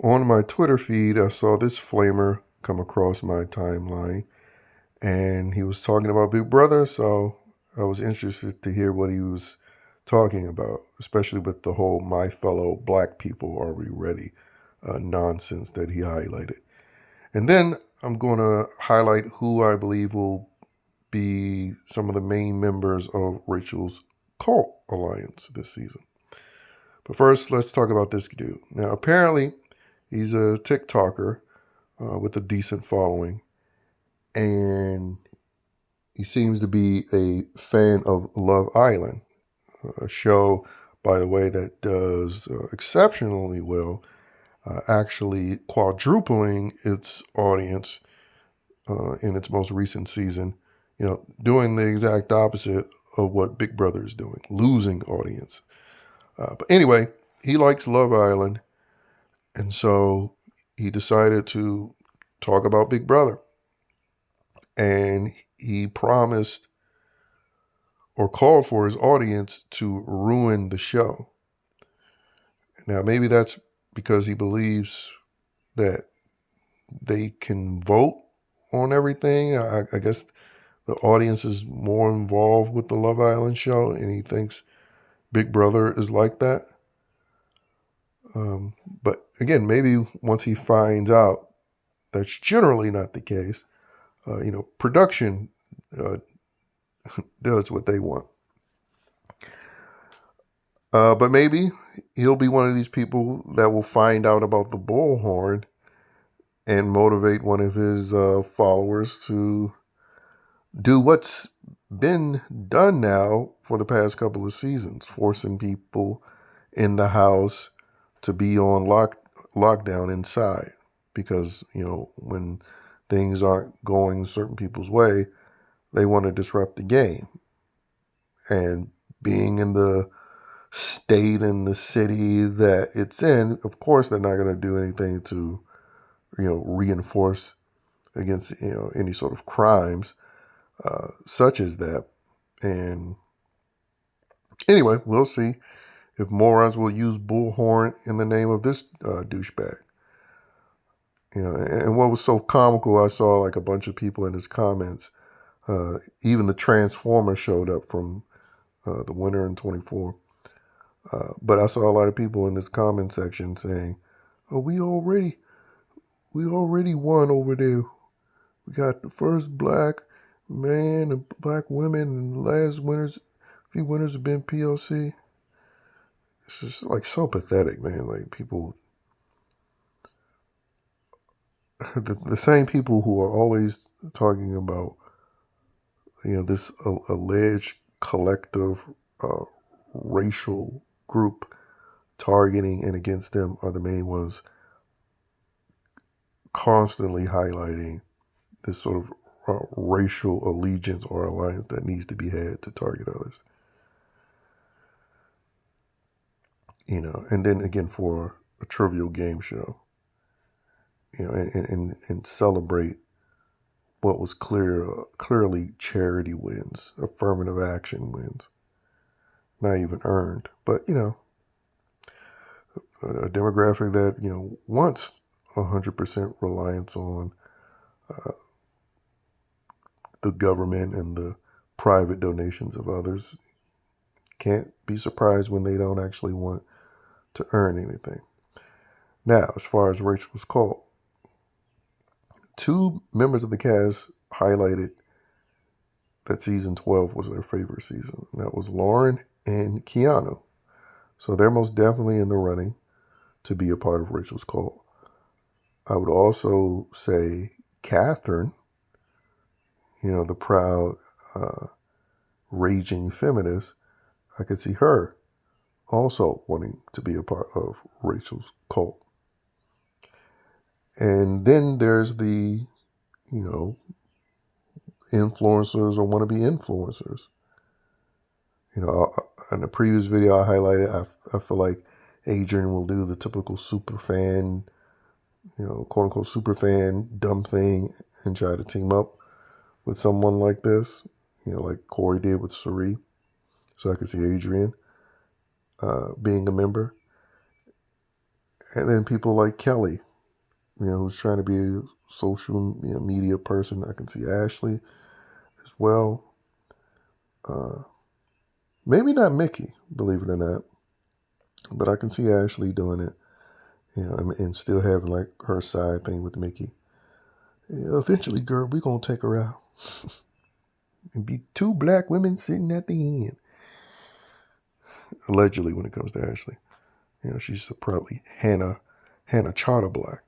on my Twitter feed, I saw this flamer come across my timeline, and he was talking about Big Brother, so I was interested to hear what he was talking about, especially with the whole "my fellow black people, are we ready" nonsense that he highlighted. And then I'm going to highlight who I believe will be some of the main members of Rachel's cult alliance this season. But first, let's talk about this dude. Now, apparently, he's a TikToker with a decent following, and he seems to be a fan of Love Island, a show, by the way, that does exceptionally well, actually quadrupling its audience in its most recent season, doing the exact opposite of what Big Brother is doing, losing audience. But anyway, he likes Love Island, and so he decided to talk about Big Brother. And he promised or called for his audience to ruin the show. Now, maybe that's because he believes that they can vote on everything. I guess the audience is more involved with the Love Island show, and he thinks Big Brother is like that. But again, maybe once he finds out that's generally not the case, production does what they want. But maybe he'll be one of these people that will find out about the bullhorn and motivate one of his followers to do what's been done now for the past couple of seasons, forcing people in the house to be on lockdown inside. Because, when things aren't going certain people's way, they want to disrupt the game. And being in the state and the city that it's in, of course, they're not going to do anything to, reinforce against, any sort of crimes such as that. And anyway, we'll see if morons will use bullhorn in the name of this douchebag. And what was so comical, I saw like a bunch of people in his comments. Even the Transformer showed up from the winner in 24. But I saw a lot of people in this comment section saying, "Oh, we already won over there. We got the first black man and black women, and the last few winners have been PLC." It's just like so pathetic, man. Like people, the same people who are always talking about, this alleged collective racial group targeting and against them are the main ones constantly highlighting this sort of racial allegiance or alliance that needs to be had to target others. And then again for a trivial game show, and celebrate what was clearly charity wins, affirmative action wins, not even earned, but a demographic that wants 100% reliance on the government and the private donations of others. Can't be surprised when they don't actually want to earn anything. Now, as far as Rachel's cult, 2 members of the cast highlighted that season 12 was their favorite season. And that was Lauren and Keanu. So they're most definitely in the running to be a part of Rachel's cult. I would also say Catherine, the proud, raging feminist, I could see her also wanting to be a part of Rachel's cult. And then there's the, influencers or wannabe influencers. In the previous video I highlighted, I feel like Adrian will do the typical super fan, quote unquote super fan dumb thing and try to team up with someone like this, like Corey did with Suri. So I could see Adrian being a member. And then people like Kelly, who's trying to be a social media person. I can see Ashley as well. Maybe not Mickey, believe it or not, but I can see Ashley doing it, and still having like her side thing with Mickey. Eventually, girl, we gonna take her out and be two black women sitting at the end. Allegedly, when it comes to Ashley, she's probably Hannah Charter Black.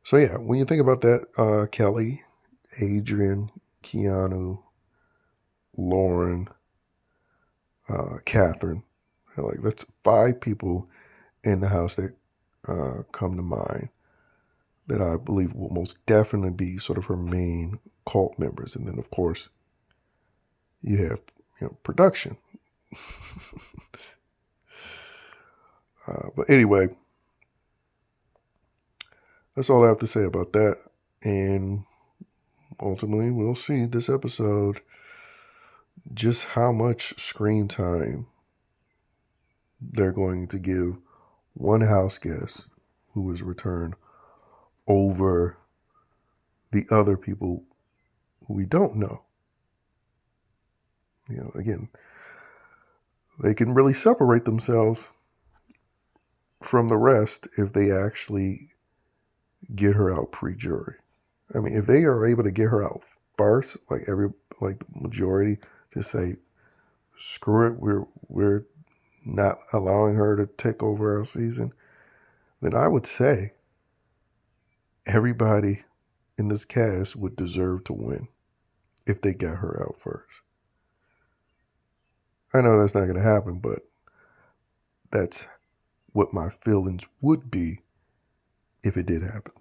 So yeah, when you think about that, Kelly, Adrian, Keanu, Lauren, Catherine, like that's 5 people in the house that come to mind that I believe will most definitely be sort of her main cult members. And then of course you have production. But anyway, that's all I have to say about that. And ultimately, we'll see this episode just how much screen time they're going to give one house guest who is returned over the other people who we don't know. Again, they can really separate themselves from the rest if they actually get her out pre-jury. I mean, if they are able to get her out first, like the majority, just say, screw it, we're not allowing her to take over our season, then I would say everybody in this cast would deserve to win if they got her out first. I know that's not going to happen, but that's what my feelings would be if it did happen.